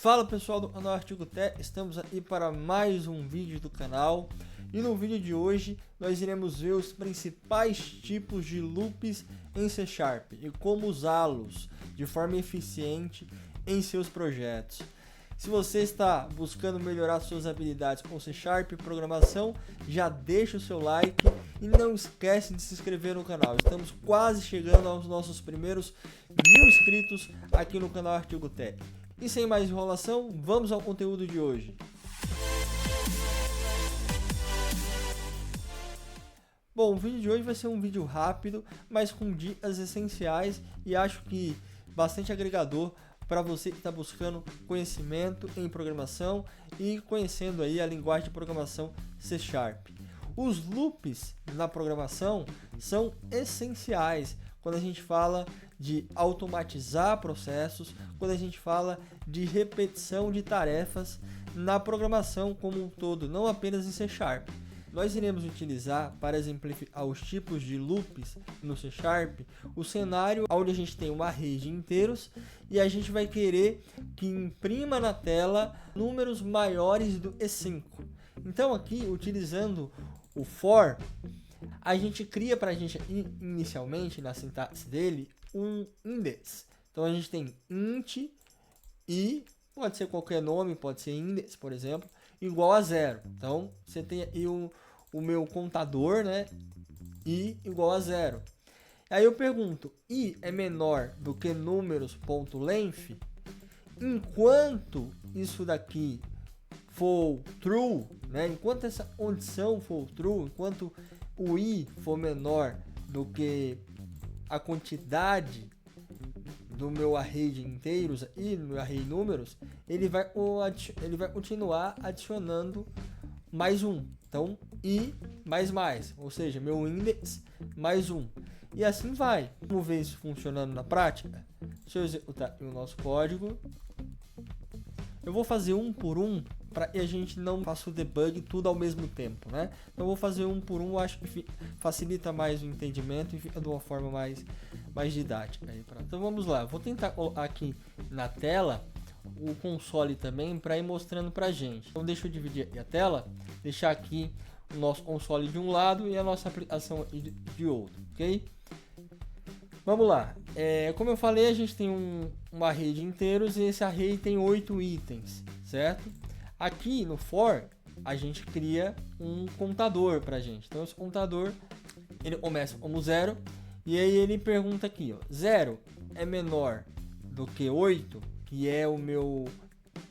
Fala pessoal do canal Artigo Tech, estamos aqui para mais um vídeo do canal e no vídeo de hoje nós iremos ver os principais tipos de loops em C# e como usá-los de forma eficiente em seus projetos. Se você está buscando melhorar suas habilidades com C# e programação, já deixa o seu like e não esquece de se inscrever no canal. Estamos quase chegando aos nossos primeiros 1000 inscritos aqui no canal Artigo Tech. E sem mais enrolação, vamos ao conteúdo de hoje. Bom, o vídeo de hoje vai ser um vídeo rápido, mas com dicas essenciais e acho que bastante agregador para você que está buscando conhecimento em programação e conhecendo aí a linguagem de programação C#. Os loops na programação são essenciais quando a gente fala de automatizar processos, quando a gente fala de repetição de tarefas na programação como um todo, não apenas em C#. Nós iremos utilizar para exemplificar os tipos de loops no C# o cenário onde a gente tem uma array de inteiros e a gente vai querer que imprima na tela números maiores do E5. Então aqui, utilizando o for, a gente cria para a gente inicialmente na sintaxe dele um index. Então a gente tem int e pode ser qualquer nome, pode ser index, por exemplo, igual a 0. Então você tem aí o meu contador, né? I igual a 0. Aí eu pergunto, i é menor do que números.length? Enquanto isso daqui for true, né? Enquanto essa condição for true, enquanto o i for menor do que a quantidade do meu array de inteiros e do meu array de números, ele vai continuar adicionando mais um. Então, i mais, ou seja, meu index mais 1. E assim vai. Vamos ver isso funcionando na prática? Deixa eu executar o nosso código. Eu vou fazer um por um para que a gente não faça o debug tudo ao mesmo tempo, né? Então eu vou fazer um por um, acho que facilita mais o entendimento e fica de uma forma mais didática. Então vamos lá, vou tentar colocar aqui na tela o console também para ir mostrando para a gente. Então deixa eu dividir aqui a tela, deixar aqui o nosso console de um lado e a nossa aplicação de outro, ok? Vamos lá, como eu falei, a gente tem um array de inteiros e esse array tem 8 itens, certo? Aqui no for, a gente cria um contador para a gente. Então esse contador, ele começa como 0 e aí ele pergunta aqui, ó, 0 é menor do que 8, que é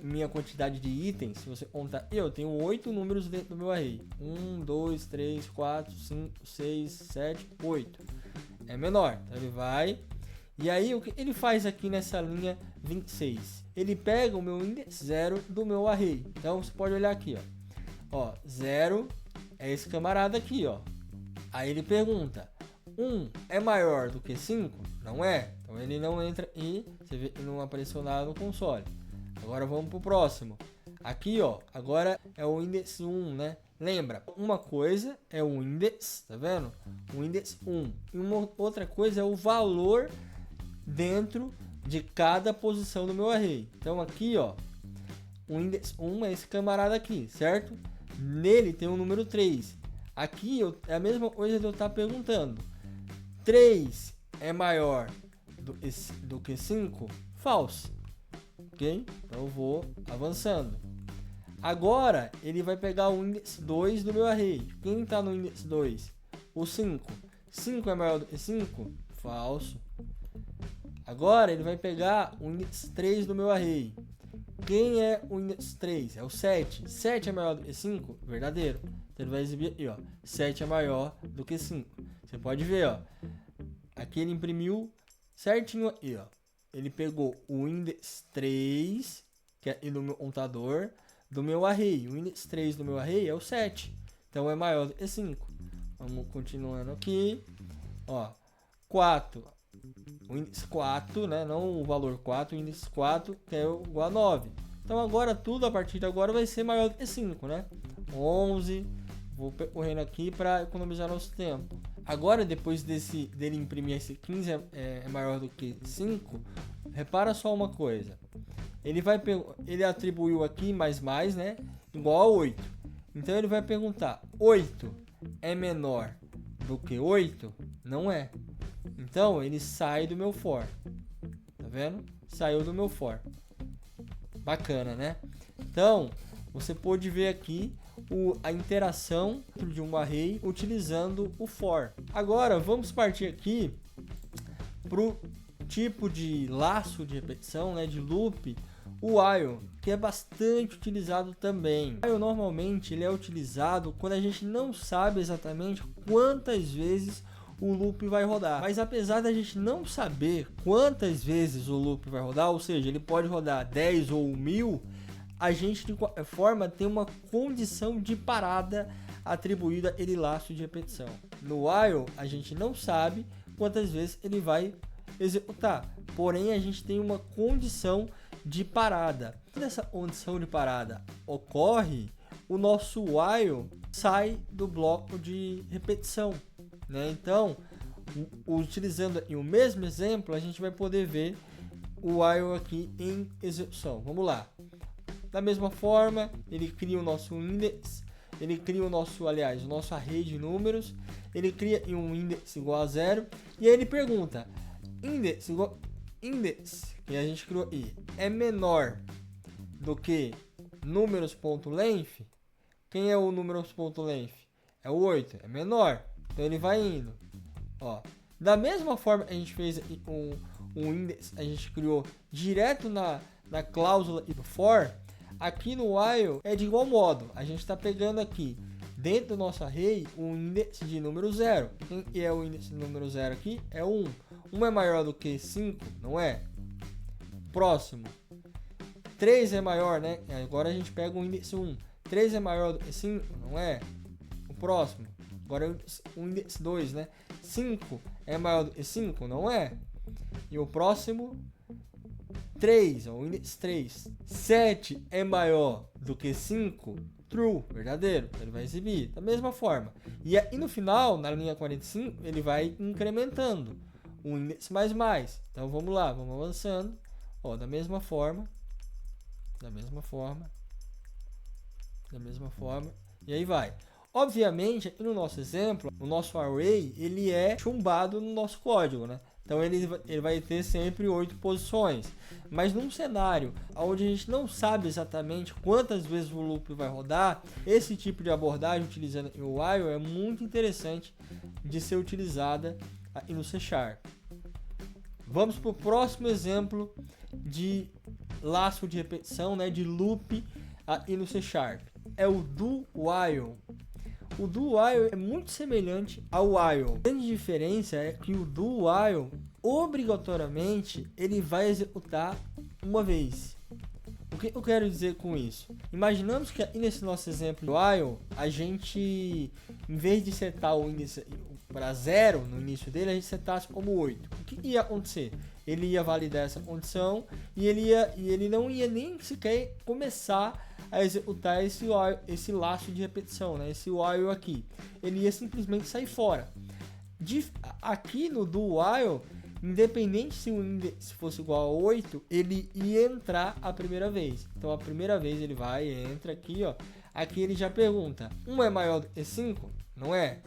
minha quantidade de itens. Se você contar, eu tenho 8 números dentro do meu array. 1, 2, 3, 4, 5, 6, 7, 8. É menor. Então ele vai. E aí o que ele faz aqui nessa linha 26? Ele pega o meu index 0 do meu array. Então você pode olhar aqui, ó. 0 é esse camarada aqui, ó. Aí ele pergunta: 1 é maior do que 5? Não é. Então ele não entra e você vê que não apareceu nada no console. Agora vamos pro próximo. Aqui, ó, agora é o index 1, né? Lembra, uma coisa é o index, tá vendo? O index 1. E uma outra coisa é o valor dentro de cada posição do meu array. Então aqui, ó, o index 1 é esse camarada aqui, certo? Nele tem o número 3. Aqui é a mesma coisa de eu estar perguntando: 3 é maior do que 5? False. Ok? Então eu vou avançando. Agora ele vai pegar o index 2 do meu array. Quem está no index 2? O 5. 5 é maior do que 5? Falso. Agora ele vai pegar o index 3 do meu array. Quem é o index 3? É o 7. 7 é maior do que 5? Verdadeiro. Então ele vai exibir aqui, ó. 7 é maior do que 5. Você pode ver, ó. Aqui ele imprimiu certinho aqui, ó. Ele pegou o index 3, que é no meu contador, do meu array. O index 3 do meu array é o 7. Então é maior do que 5. Vamos continuando aqui. Ó, 4. O index 4, né? Não o valor 4, o index 4 que é igual a 9. Então agora tudo a partir de agora vai ser maior do que 5, né? 11. Vou correndo aqui para economizar nosso tempo. Agora, depois dele imprimir esse 15 é maior do que 5, repara só uma coisa. ele atribuiu aqui mais, né? Igual a 8. Então ele vai perguntar, 8 é menor do que 8? Não é. Então ele sai do meu for. Tá vendo? Saiu do meu for. Bacana, né? Então, você pode ver aqui a interação de um array utilizando o for. Agora, vamos partir aqui para o tipo de laço de repetição, né, de loop, o while, que é bastante utilizado também. O while normalmente ele é utilizado quando a gente não sabe exatamente quantas vezes o loop vai rodar. Mas apesar da gente não saber quantas vezes o loop vai rodar, ou seja, ele pode rodar 10 ou 1000, a gente de qualquer forma tem uma condição de parada atribuída a ele laço de repetição. No while, a gente não sabe quantas vezes ele vai executar, porém a gente tem uma condição de parada. Quando essa condição de parada ocorre, o nosso while sai do bloco de repetição, né? Então, utilizando o mesmo exemplo, a gente vai poder ver o while aqui em execução. Vamos lá. Da mesma forma, ele cria o nosso index, ele cria o nosso array de números, ele cria um index igual a 0, e aí ele pergunta, index, que a gente criou aí, é menor do que números.length? Quem é o números.length? É o 8, é menor. Então ele vai indo. Ó, da mesma forma que a gente fez um index, a gente criou direto na cláusula do for, aqui no while é de igual modo. A gente está pegando aqui dentro do nosso array um índice de número 0. Quem é o índice de número 0 aqui? É 1. 1 é maior do que 5? Não é. Próximo. 3 é maior, né? Agora a gente pega o índice 1. 3 é maior do que 5? Não é. O próximo. Agora é o índice 2, né? 5 é maior do que 5? Não é. E o próximo, 3, o índice 3. 7 é maior do que 5? True, verdadeiro. Ele vai exibir da mesma forma. E aí no final, na linha 45, ele vai incrementando o índice mais. Então vamos lá, vamos avançando. Ó, da mesma forma. E aí vai. Obviamente, aqui no nosso exemplo, o nosso array, ele é chumbado no nosso código, né? Então ele vai ter sempre 8 posições. Mas num cenário onde a gente não sabe exatamente quantas vezes o loop vai rodar, esse tipo de abordagem utilizando o while é muito interessante de ser utilizada aqui no C#. Vamos para o próximo exemplo de laço de repetição, né, de loop aqui no C#. É o do while. O do while é muito semelhante ao while. A grande diferença é que o do while, obrigatoriamente, ele vai executar uma vez. O que eu quero dizer com isso? Imaginamos que aqui nesse nosso exemplo do while, a gente, em vez de setar o índice para 0 no início dele, a gente setasse como 8. O que ia acontecer? Ele ia validar essa condição e ele não ia nem sequer começar a executar esse laço de repetição, né? Esse while aqui. Ele ia simplesmente sair fora. Aqui no do while, independente se o índice fosse igual a 8, ele ia entrar a primeira vez. Então a primeira vez ele vai, entra aqui, ó. Aqui ele já pergunta, 1 é maior do que 5? Não é?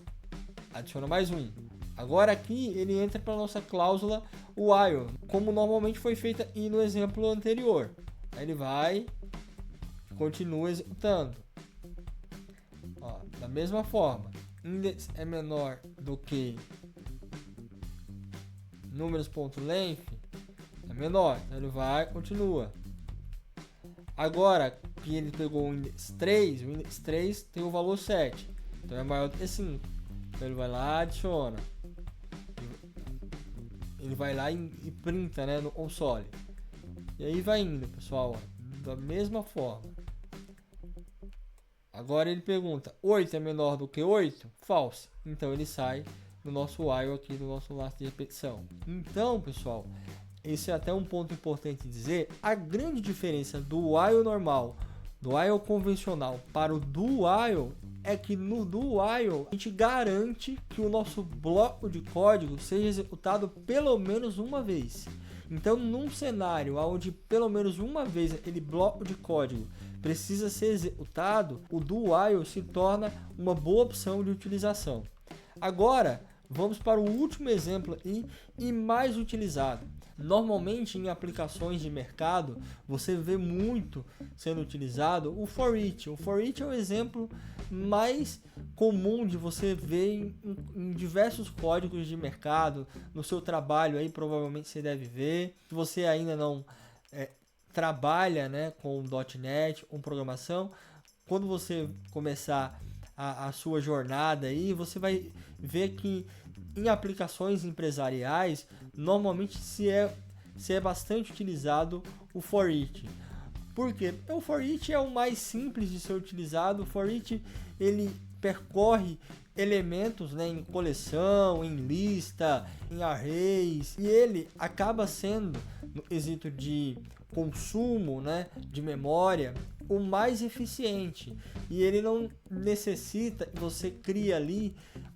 Adiciona mais 1. Agora aqui ele entra para a nossa cláusula while, como normalmente foi feita aí no exemplo anterior. Aí ele vai, continua executando. Ó, da mesma forma, index é menor do que números.length, é menor, então ele vai, continua. Agora que ele pegou o index 3, o index 3 tem o valor 7, então é maior do que 5. Então ele vai lá, adiciona. Ele vai lá e printa, né, no console. E aí vai indo, pessoal, ó, da mesma forma. Agora ele pergunta, 8 é menor do que 8? Falso. Então ele sai do nosso while aqui, do nosso laço de repetição. Então, pessoal, esse é até um ponto importante dizer. A grande diferença do while normal, do while convencional para o do while é que no do while a gente garante que o nosso bloco de código seja executado pelo menos uma vez. Então, num cenário onde pelo menos uma vez aquele bloco de código precisa ser executado, o do while se torna uma boa opção de utilização. Agora, vamos para o último exemplo e mais utilizado. Normalmente em aplicações de mercado, você vê muito sendo utilizado o for each. O for each é o exemplo mais comum de você ver em diversos códigos de mercado. No seu trabalho aí provavelmente você deve ver. Se você ainda não trabalha, né, com .NET, com programação, quando você começar a sua jornada aí, você vai ver que em aplicações empresariais, normalmente se é bastante utilizado o for each. Por quê? O for each é o mais simples de ser utilizado. O for each, ele percorre elementos, né, em coleção, em lista, em arrays, e ele acaba sendo, no quesito de consumo, né, de memória, o mais eficiente, e ele não necessita que você crie ali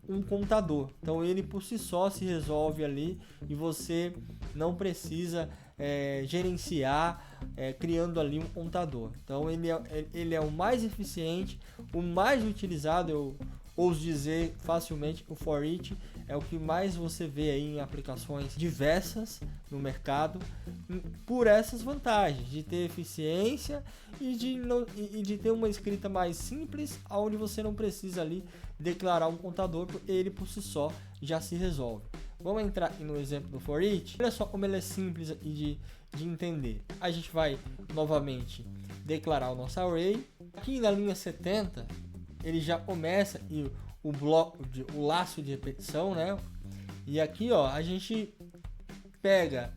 um contador. Então ele por si só se resolve ali e você não precisa gerenciar criando ali um contador. Então ele é o mais eficiente, o mais utilizado. Eu ouso dizer facilmente, o for each é o que mais você vê aí em aplicações diversas no mercado, por essas vantagens de ter eficiência e de ter uma escrita mais simples, onde você não precisa ali declarar um contador, porque ele por si só já se resolve. Vamos entrar aqui no exemplo do for each. Olha só como ele é simples de entender. A gente vai novamente declarar o nosso array. Aqui na linha 70 ele já começa e o laço de repetição, né? E aqui, ó, a gente pega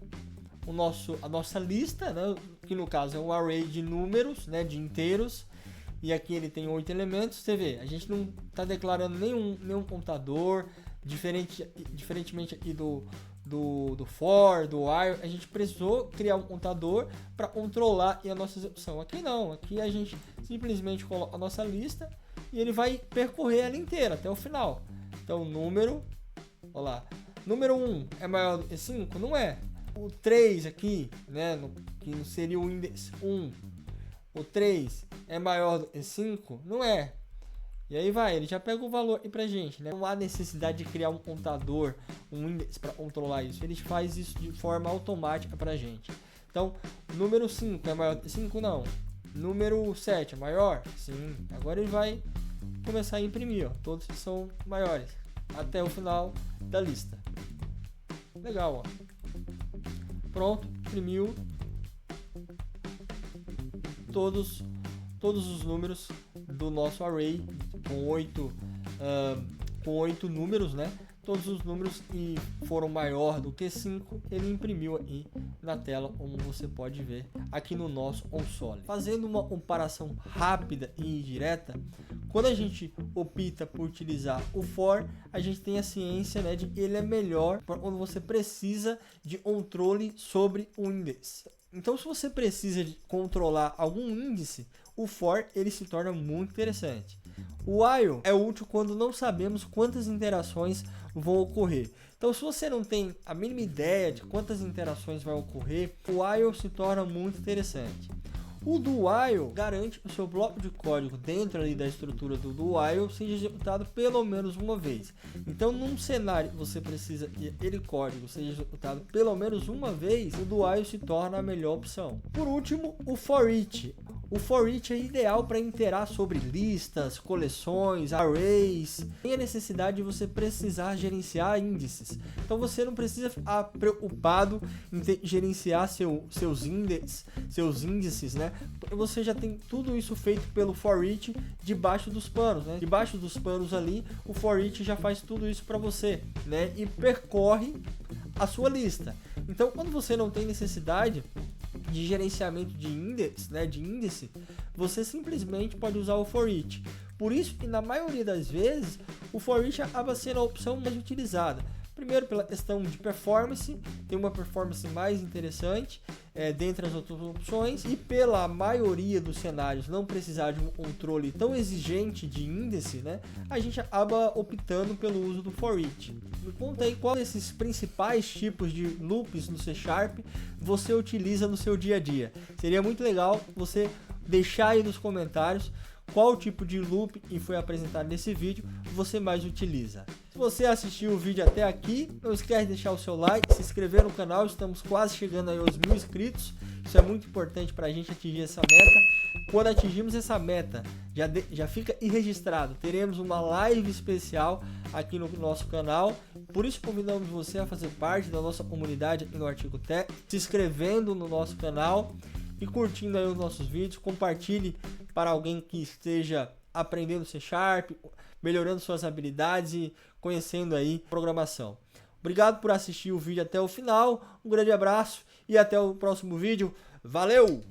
a nossa lista, né? Que no caso é um array de números, né? De inteiros. E aqui ele tem 8 elementos. Você vê, a gente não está declarando nenhum contador, diferentemente aqui do for, do while. A gente precisou criar um contador para controlar a nossa execução. Aqui não, aqui a gente simplesmente coloca a nossa lista e ele vai percorrer ela inteira até o final. Então, número 1 é maior do que 5? Não é. O 3 aqui, né, que seria o index 1, o 3 é maior do que 5? Não é. E aí ele já pega o valor aí pra gente, né? Não há necessidade de criar um contador, um index para controlar isso. Ele faz isso de forma automática pra gente. Então, número 5 é maior do que 5? Não. Número 7 é maior? Sim. Agora ele vai começar a imprimir, ó. Todos são maiores, até o final da lista. Legal, ó. Pronto, imprimiu todos os números do nosso array com 8 números, né? Todos os números que foram maior do que 5, ele imprimiu aí na tela, como você pode ver aqui no nosso console. Fazendo uma comparação rápida e direta, quando a gente opta por utilizar o for, a gente tem a ciência, né, de que ele é melhor quando você precisa de controle sobre o índice. Então, se você precisa de controlar algum índice, o for ele se torna muito interessante. O while é útil quando não sabemos quantas interações vão ocorrer. Então, se você não tem a mínima ideia de quantas interações vai ocorrer, o while se torna muito interessante. O do while garante que o seu bloco de código dentro ali da estrutura do while seja executado pelo menos uma vez. Então, num cenário que você precisa que aquele código seja executado pelo menos uma vez, o do while se torna a melhor opção. Por último, o for each. O for each é ideal para interar sobre listas, coleções, arrays. Tem a necessidade de você precisar gerenciar índices. Então você não precisa ficar preocupado em gerenciar seus índices, né? Porque você já tem tudo isso feito pelo for each debaixo dos panos, né? Debaixo dos panos ali, o for each já faz tudo isso para você, né? E percorre a sua lista. Então, quando você não tem necessidade de gerenciamento de índice, né, você simplesmente pode usar o for each. Por isso que na maioria das vezes o for each acaba sendo a opção mais utilizada. Primeiro pela questão de performance, tem uma performance mais interessante, dentre as outras opções, e pela maioria dos cenários não precisar de um controle tão exigente de índice, né, a gente acaba optando pelo uso do for each. Me conta aí qual desses principais tipos de loops no C# você utiliza no seu dia a dia. Seria muito legal você deixar aí nos comentários qual tipo de loop que foi apresentado nesse vídeo você mais utiliza. Se você assistiu o vídeo até aqui, não esquece de deixar o seu like, se inscrever no canal, estamos quase chegando aí aos 1000 inscritos, isso é muito importante para a gente atingir essa meta. Quando atingirmos essa meta, já fica registrado, teremos uma live especial aqui no nosso canal, por isso convidamos você a fazer parte da nossa comunidade aqui no Artigo Tech, se inscrevendo no nosso canal e curtindo aí os nossos vídeos. Compartilhe para alguém que esteja aprendendo C#, melhorando suas habilidades e conhecendo aí programação. Obrigado por assistir o vídeo até o final, um grande abraço e até o próximo vídeo. Valeu!